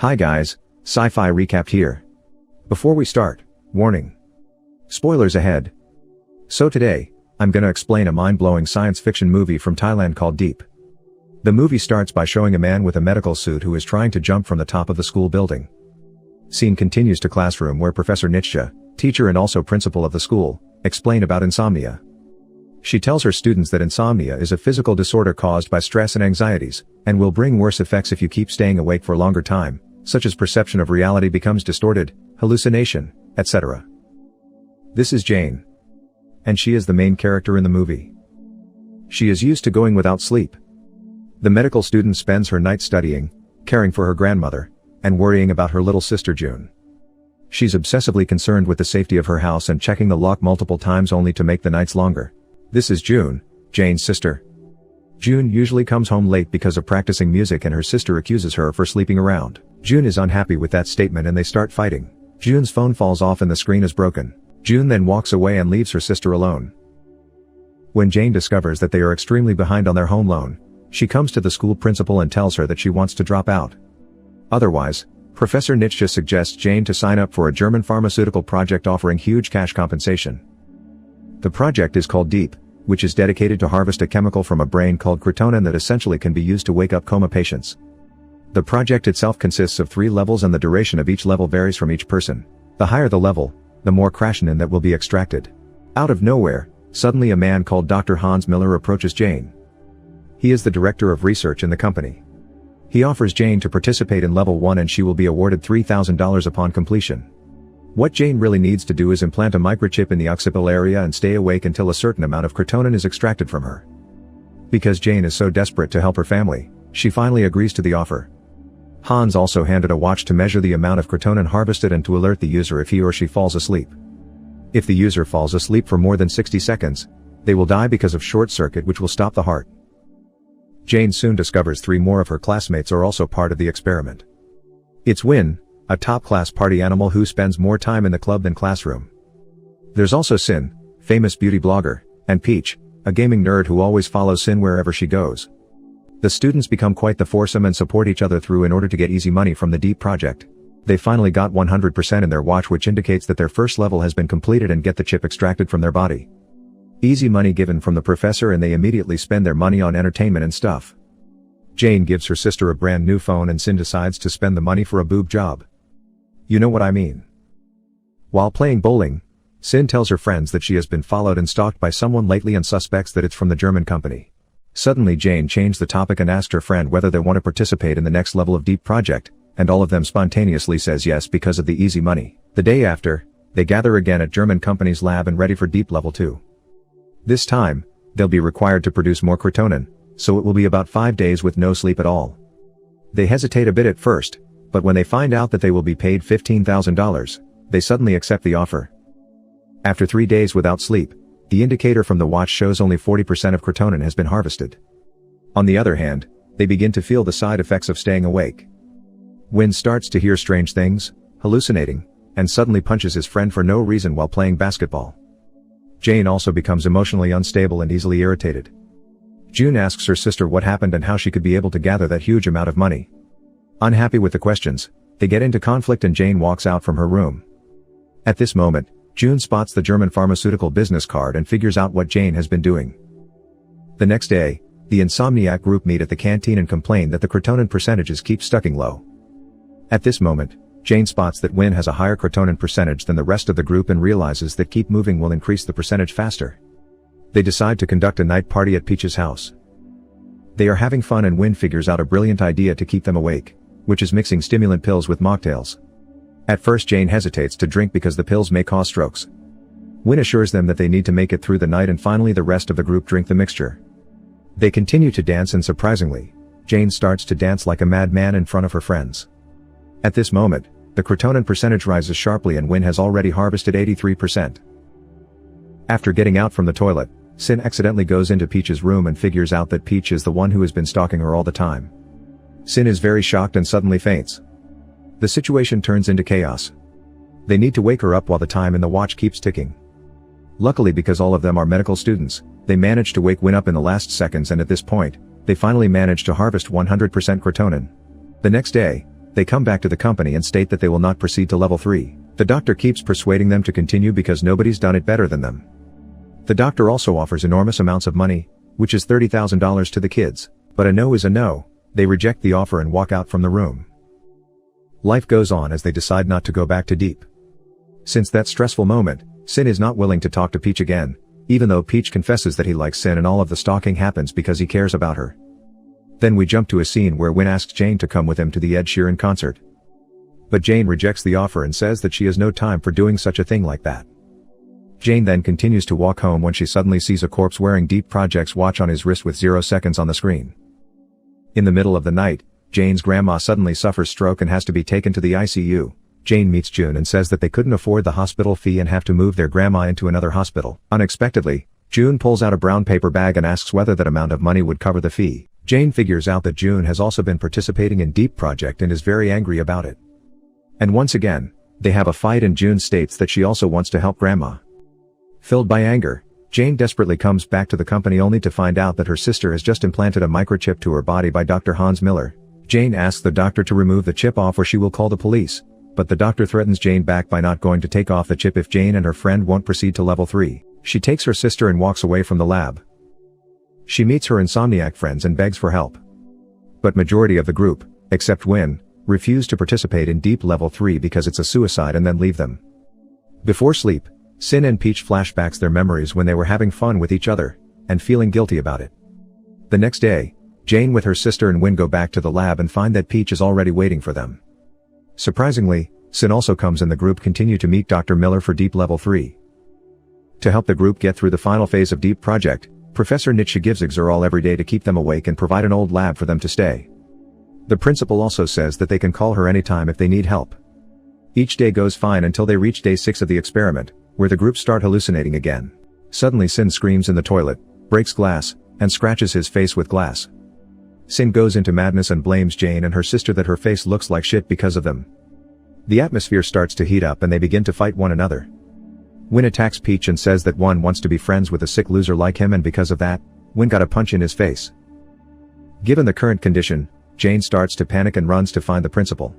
Hi guys, Sci-Fi Recap here. Before we start, warning. Spoilers ahead. So today, I'm gonna explain a mind-blowing science fiction movie from Thailand called Deep. The movie starts by showing a man with a medical suit who is trying to jump from the top of the school building. Scene continues to classroom where Professor Nietzsche, teacher and also principal of the school, explain about insomnia. She tells her students that insomnia is a physical disorder caused by stress and anxieties, and will bring worse effects if you keep staying awake for a longer time, such as perception of reality becomes distorted, hallucination, etc. This is Jane. And she is the main character in the movie. She is used to going without sleep. The medical student spends her night studying, caring for her grandmother, and worrying about her little sister June. She's obsessively concerned with the safety of her house and checking the lock multiple times only to make the nights longer. This is June, Jane's sister. June usually comes home late because of practicing music and her sister accuses her for sleeping around. June is unhappy with that statement and they start fighting. June's phone falls off and the screen is broken. June then walks away and leaves her sister alone. When Jane discovers that they are extremely behind on their home loan, she comes to the school principal and tells her that she wants to drop out. Otherwise, Professor Nietzsche suggests Jane to sign up for a German pharmaceutical project offering huge cash compensation. The project is called Deep, which is dedicated to harvest a chemical from a brain called crotonin that essentially can be used to wake up coma patients. The project itself consists of 3 levels and the duration of each level varies from each person. The higher the level, the more crotonin that will be extracted. Out of nowhere, suddenly a man called Dr. Hans Miller approaches Jane. He is the director of research in the company. He offers Jane to participate in level 1 and she will be awarded $3,000 upon completion. What Jane really needs to do is implant a microchip in the occipital area and stay awake until a certain amount of crotonin is extracted from her. Because Jane is so desperate to help her family, she finally agrees to the offer. Hans also handed a watch to measure the amount of crotonin harvested and to alert the user if he or she falls asleep. If the user falls asleep for more than 60 seconds, they will die because of short circuit which will stop the heart. Jane soon discovers 3 more of her classmates are also part of the experiment. It's Win, a top-class party animal who spends more time in the club than classroom. There's also Sin, famous beauty blogger, and Peach, a gaming nerd who always follows Sin wherever she goes. The students become quite the foursome and support each other through in order to get easy money from the Deep project. They finally got 100% in their watch which indicates that their first level has been completed and get the chip extracted from their body. Easy money given from the professor and they immediately spend their money on entertainment and stuff. Jane gives her sister a brand new phone and Sin decides to spend the money for a boob job. You know what I mean. While playing bowling, Sin tells her friends that she has been followed and stalked by someone lately and suspects that it's from the German company. Suddenly Jane changed the topic and asked her friend whether they want to participate in the next level of Deep project, and all of them spontaneously says yes because of the easy money. The day after, they gather again at German company's lab and ready for Deep level 2. This time, they'll be required to produce more crotonin, so it will be about 5 days with no sleep at all. They hesitate a bit at first, but when they find out that they will be paid $15,000, they suddenly accept the offer. After 3 days without sleep, the indicator from the watch shows only 40% of crotonin has been harvested. On the other hand, they begin to feel the side effects of staying awake. Win starts to hear strange things, hallucinating, and suddenly punches his friend for no reason while playing basketball. Jane also becomes emotionally unstable and easily irritated. June asks her sister what happened and how she could be able to gather that huge amount of money. Unhappy with the questions, they get into conflict and Jane walks out from her room. At this moment, June spots the German pharmaceutical business card and figures out what Jane has been doing. The next day, the insomniac group meet at the canteen and complain that the crotonin percentages keep stucking low. At this moment, Jane spots that Win has a higher crotonin percentage than the rest of the group and realizes that keep moving will increase the percentage faster. They decide to conduct a night party at Peach's house. They are having fun and Win figures out a brilliant idea to keep them awake, which is mixing stimulant pills with mocktails. At first Jane hesitates to drink because the pills may cause strokes. Win assures them that they need to make it through the night and finally the rest of the group drink the mixture. They continue to dance and surprisingly, Jane starts to dance like a madman in front of her friends. At this moment, the crotonin percentage rises sharply and Win has already harvested 83%. After getting out from the toilet, Sin accidentally goes into Peach's room and figures out that Peach is the one who has been stalking her all the time. Sin is very shocked and suddenly faints. The situation turns into chaos. They need to wake her up while the time in the watch keeps ticking. Luckily because all of them are medical students, they manage to wake Win up in the last seconds and at this point, they finally manage to harvest 100% crotonin. The next day, They come back to the company and state that they will not proceed to level 3. The doctor keeps persuading them to continue because nobody's done it better than them. The doctor also offers enormous amounts of money, which is $30,000 to the kids, but a no is a no. They reject the offer and walk out from the room. Life goes on as they decide not to go back to Deep. Since that stressful moment, Sin is not willing to talk to Peach again, even though Peach confesses that he likes Sin and all of the stalking happens because he cares about her. Then we jump to a scene where Win asks Jane to come with him to the Ed Sheeran concert. But Jane rejects the offer and says that she has no time for doing such a thing like that. Jane then continues to walk home when she suddenly sees a corpse wearing Deep Project's watch on his wrist with 0 seconds on the screen. In the middle of the night, Jane's grandma suddenly suffers stroke and has to be taken to the ICU. Jane meets June and says that they couldn't afford the hospital fee and have to move their grandma into another hospital. Unexpectedly, June pulls out a brown paper bag and asks whether that amount of money would cover the fee. Jane figures out that June has also been participating in Deep Project and is very angry about it. And once again, they have a fight and June states that she also wants to help Grandma. Filled by anger, Jane desperately comes back to the company only to find out that her sister has just implanted a microchip to her body by Dr. Hans Miller. Jane asks the doctor to remove the chip off or she will call the police, but the doctor threatens Jane back by not going to take off the chip if Jane and her friend won't proceed to level 3. She takes her sister and walks away from the lab. She meets her insomniac friends and begs for help. But majority of the group, except Win, refuse to participate in Deep Level 3 because it's a suicide and then leave them. Before sleep, Sin and Peach flashbacks their memories when they were having fun with each other, and feeling guilty about it. The next day, Jane with her sister and Win go back to the lab and find that Peach is already waiting for them. Surprisingly, Sin also comes and the group continue to meet Dr. Miller for Deep Level 3. To help the group get through the final phase of Deep Project, Professor Nietzsche gives Xeral every day to keep them awake and provide an old lab for them to stay. The principal also says that they can call her anytime if they need help. Each day goes fine until they reach day 6 of the experiment, where the group start hallucinating again. Suddenly Sin screams in the toilet, breaks glass, and scratches his face with glass. Sin goes into madness and blames Jane and her sister that her face looks like shit because of them. The atmosphere starts to heat up and they begin to fight one another. Win attacks Peach and says that one wants to be friends with a sick loser like him and because of that, Win got a punch in his face. Given the current condition, Jane starts to panic and runs to find the principal.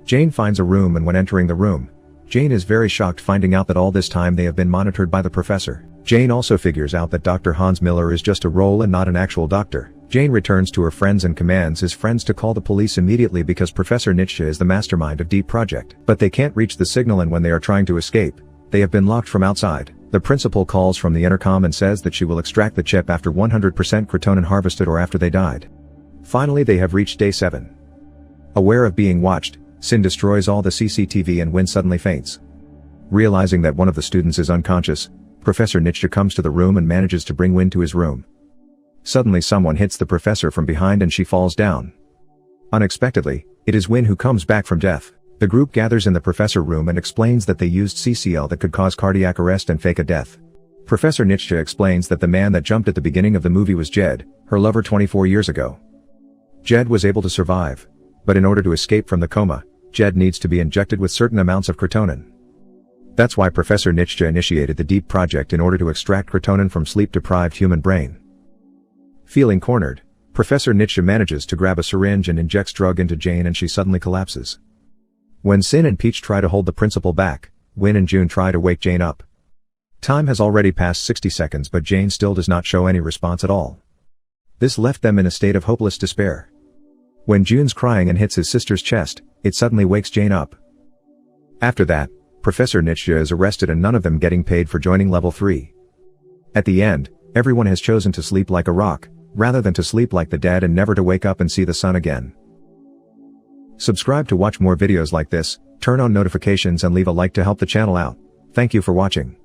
Jane finds a room and when entering the room, Jane is very shocked finding out that all this time they have been monitored by the professor. Jane also figures out that Dr. Hans Miller is just a role and not an actual doctor. Jane returns to her friends and commands his friends to call the police immediately because Professor Nietzsche is the mastermind of Deep Project. But they can't reach the signal and when they are trying to escape, they have been locked from outside. The principal calls from the intercom and says that she will extract the chip after 100% Crotonin harvested or after they died. Finally they have reached day 7. Aware of being watched, Sin destroys all the CCTV and Win suddenly faints. Realizing that one of the students is unconscious, Professor Nietzsche comes to the room and manages to bring Win to his room. Suddenly someone hits the professor from behind and she falls down. Unexpectedly, it is Win who comes back from death. The group gathers in the professor room and explains that they used CCL that could cause cardiac arrest and fake a death. Professor Nietzsche explains that the man that jumped at the beginning of the movie was Jed, her lover 24 years ago. Jed was able to survive, but in order to escape from the coma, Jed needs to be injected with certain amounts of Crotonin. That's why Professor Nietzsche initiated the Deep Project in order to extract Crotonin from sleep-deprived human brain. Feeling cornered, Professor Nietzsche manages to grab a syringe and injects drug into Jane and she suddenly collapses. When Sin and Peach try to hold the principal back, Win and June try to wake Jane up. Time has already passed 60 seconds but Jane still does not show any response at all. This left them in a state of hopeless despair. When June's crying and hits his sister's chest, it suddenly wakes Jane up. After that, Professor Nietzsche is arrested and none of them getting paid for joining level 3. At the end, everyone has chosen to sleep like a rock, rather than to sleep like the dead and never to wake up and see the sun again. Subscribe to watch more videos like this, turn on notifications and leave a like to help the channel out. Thank you for watching.